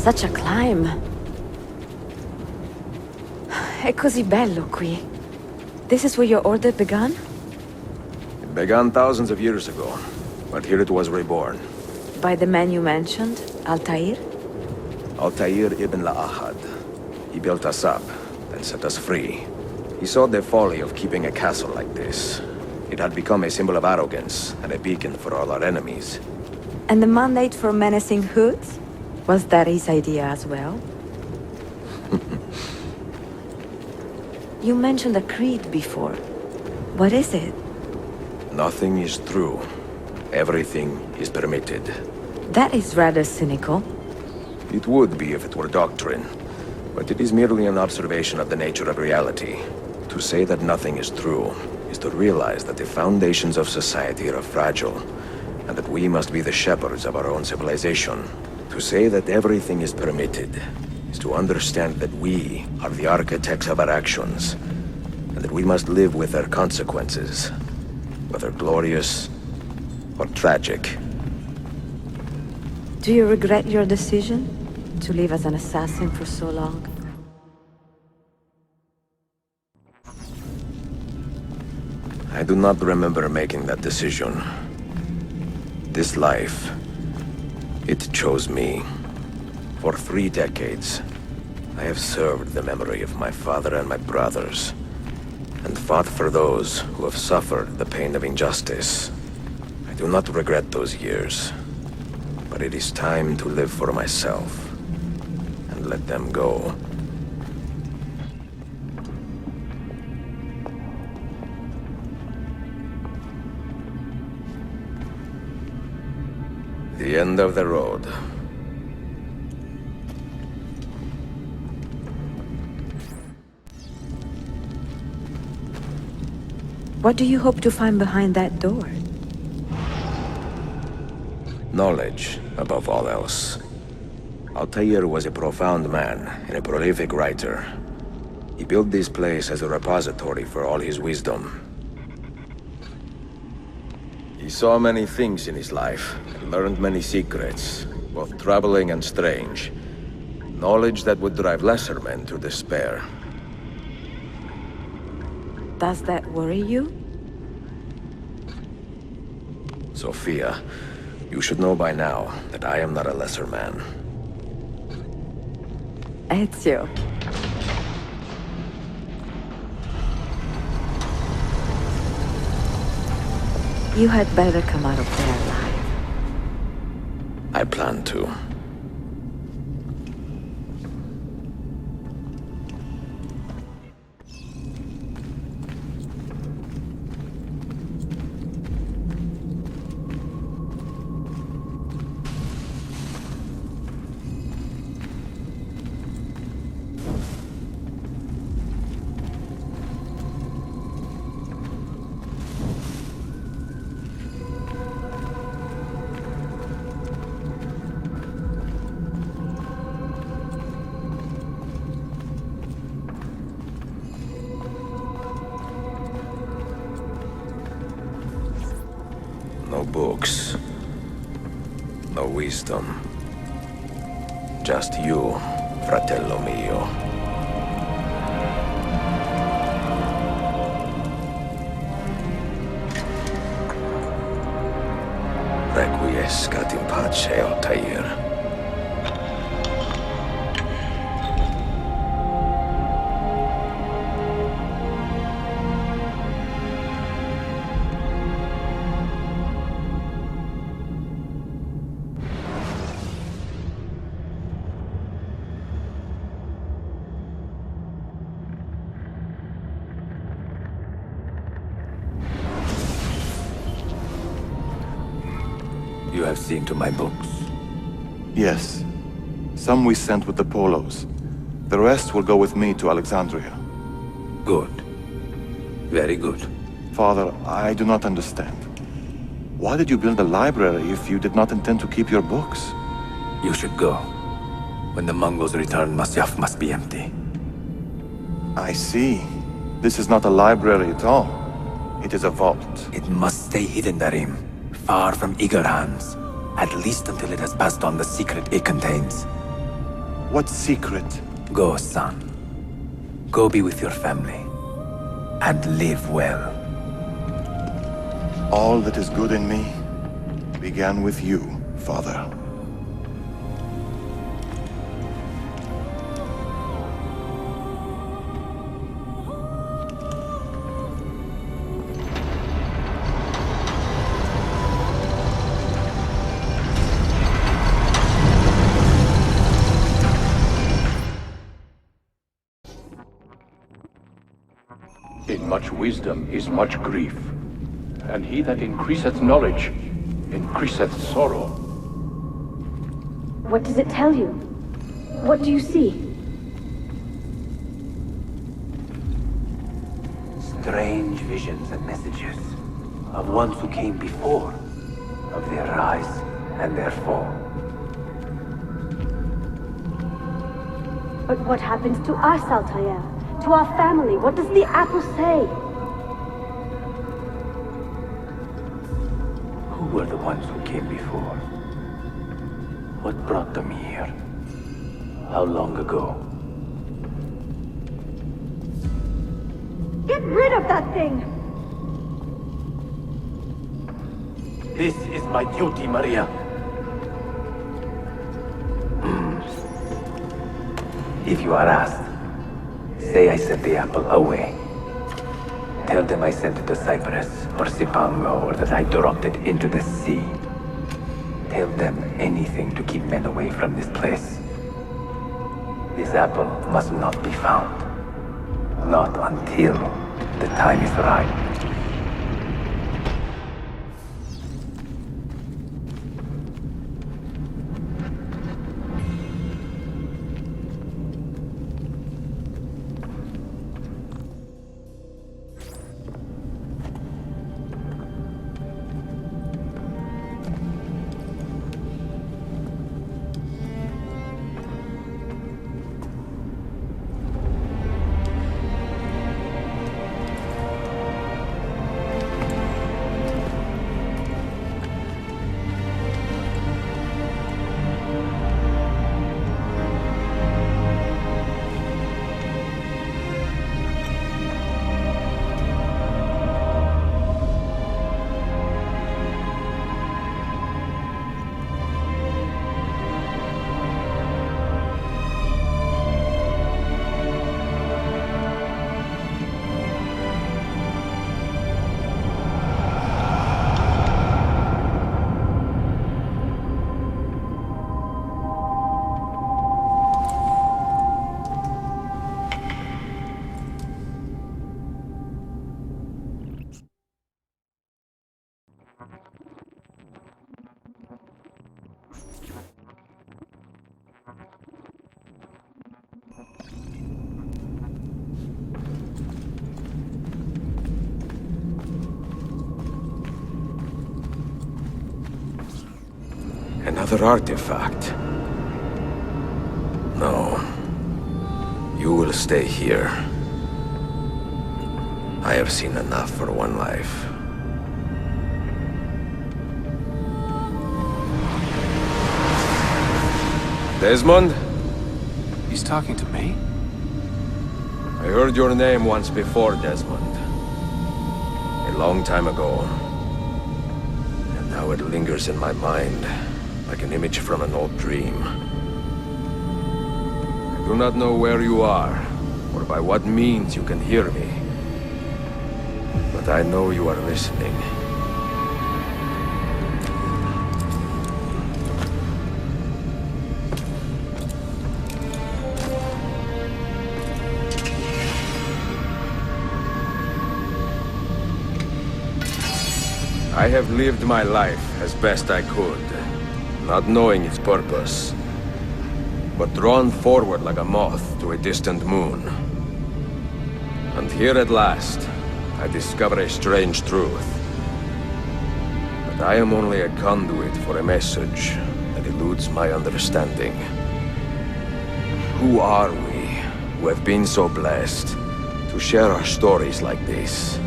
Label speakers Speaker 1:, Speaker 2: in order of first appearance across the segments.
Speaker 1: Such a climb. È così bello qui. This is where your order began?
Speaker 2: It began thousands of years ago, but here it was reborn.
Speaker 1: By the man you mentioned, Altair?
Speaker 2: Altair ibn La'ahad. He built us up, then set us free. He saw the folly of keeping a castle like this. It had become a symbol of arrogance and a beacon for all our enemies.
Speaker 1: And the mandate for menacing hoods? Was that his idea as well? You mentioned a creed before. What is it?
Speaker 2: Nothing is true. Everything is permitted.
Speaker 1: That is rather cynical.
Speaker 2: It would be if it were doctrine, but it is merely an observation of the nature of reality. To say that nothing is true is to realize that the foundations of society are fragile, and that we must be the shepherds of our own civilization. To say that everything is permitted is to understand that we are the architects of our actions, and that we must live with their consequences, whether glorious or tragic.
Speaker 1: Do you regret your decision to live as an assassin for so long?
Speaker 2: I do not remember making that decision. This life, it chose me. For 3 decades, I have served the memory of my father and my brothers, and fought for those who have suffered the pain of injustice. I do not regret those years, but it is time to live for myself, and let them go. The end of the road.
Speaker 1: What do you hope to find behind that door?
Speaker 2: Knowledge, above all else. Altair was a profound man and a prolific writer. He built this place as a repository for all his wisdom. He saw many things in his life, and learned many secrets, both troubling and strange. Knowledge that would drive lesser men to despair.
Speaker 1: Does that worry you?
Speaker 2: Sophia, you should know by now that I am not a lesser man.
Speaker 1: Ezio. You had better come out of there alive.
Speaker 2: I plan to. No books. No wisdom. Just you, fratello mio. Requiescat in pace, Altair. You have seen to my books?
Speaker 3: Yes. Some we sent with the Polos. The rest will go with me to Alexandria.
Speaker 2: Good. Very good.
Speaker 3: Father, I do not understand. Why did you build a library if you did not intend to keep your books?
Speaker 4: You should go. When the Mongols return, Masyaf must be empty.
Speaker 3: I see. This is not a library at all. It is a vault.
Speaker 4: It must stay hidden, Darim. Far from eager hands. At least until it has passed on the secret it contains.
Speaker 3: What secret?
Speaker 4: Go, son. Go be with your family. And live well.
Speaker 3: All that is good in me began with you, Father.
Speaker 5: In much wisdom is much grief, and he that increaseth knowledge increaseth sorrow.
Speaker 6: What does it tell you? What do you see?
Speaker 4: Strange visions and messages of ones who came before, of their rise and their fall.
Speaker 6: But what happens to us, Altair? To our family? What does the apple say?
Speaker 4: Who were the ones who came before? What brought them here? How long ago?
Speaker 6: Get rid of that thing!
Speaker 4: This is my duty, Maria. If you are asked, say I sent the apple away. Tell them I sent it to Cyprus or Cipango, or that I dropped it into the sea. Tell them anything to keep men away from this place. This apple must not be found. Not until the time is right.
Speaker 2: Another artifact. No. You will stay here. I have seen enough for one life. Desmond?
Speaker 7: He's talking to me?
Speaker 2: I heard your name once before, Desmond. A long time ago. And now it lingers in my mind, like an image from an old dream. I do not know where you are, or by what means you can hear me. But I know you are listening. I have lived my life as best I could, not knowing its purpose, but drawn forward like a moth to a distant moon. And here at last, I discover a strange truth. That I am only a conduit for a message that eludes my understanding. Who are we, who have been so blessed, to share our stories like this?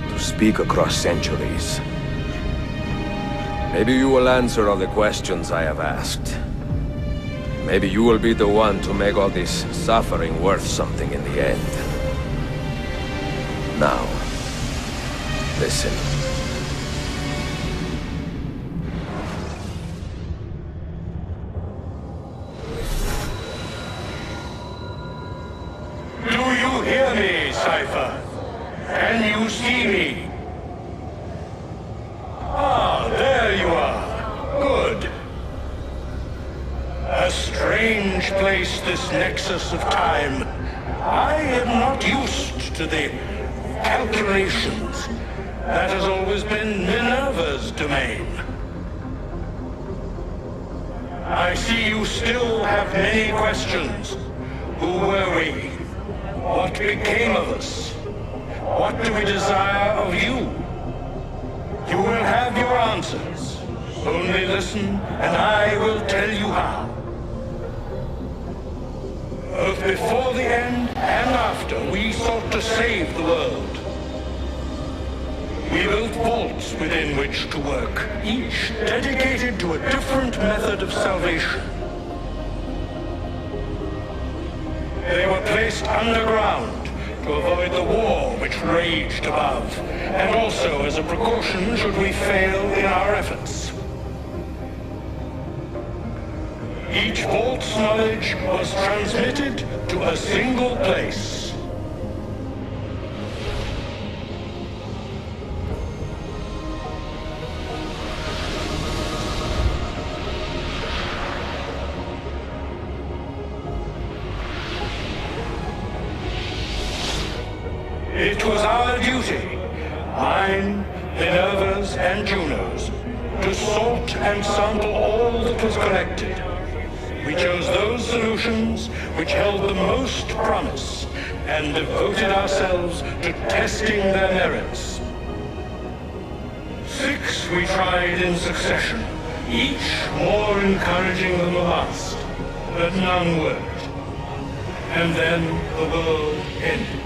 Speaker 2: To speak across centuries? Maybe you will answer all the questions I have asked. Maybe you will be the one to make all this suffering worth something in the end. Now, listen.
Speaker 5: Do you hear me, Cypher? Can you see me? Ah, there you are. Good. A strange place, this nexus of time. I am not used to the calculations. That has always been Minerva's domain. I see you still have many questions. Who were we? What became of us? What do we desire of you? You will have your answers. Only listen, and I will tell you how. Both before the end and after, we sought to save the world. We built vaults within which to work, each dedicated to a different method of salvation. They were placed underground to avoid the war which raged above, and also as a precaution should we fail in our efforts. Each vault's knowledge was transmitted to a single place. It was our duty, mine, Minerva's, and Juno's, to sort and sample all that was collected. We chose those solutions which held the most promise and devoted ourselves to testing their merits. 6 we tried in succession, each more encouraging than the last, but none worked. And then the world ended.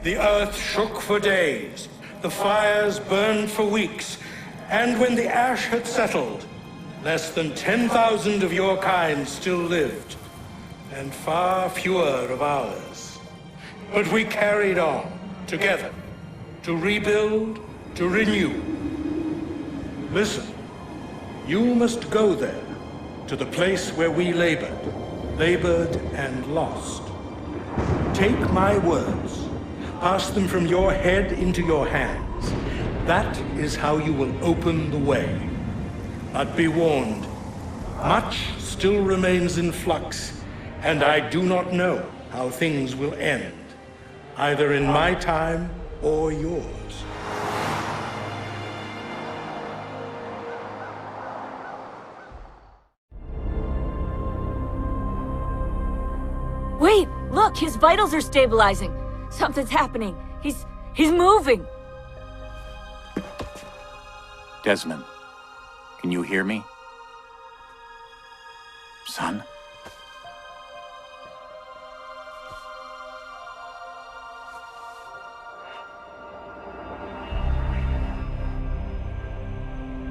Speaker 5: The earth shook for days, the fires burned for weeks, and when the ash had settled, less than 10,000 of your kind still lived, and far fewer of ours. But we carried on, together, to rebuild, to renew. Listen, you must go there, to the place where we labored and lost. Take my words. Pass them from your head into your hands. That is how you will open the way. But be warned, much still remains in flux, And I do not know how things will end, either in my time or yours.
Speaker 1: Wait, look, his vitals are stabilizing. Something's happening. He's moving.
Speaker 8: Desmond, can you hear me? Son?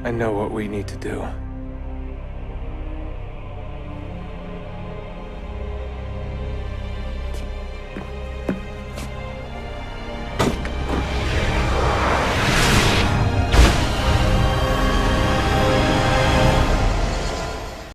Speaker 7: I know what we need to do.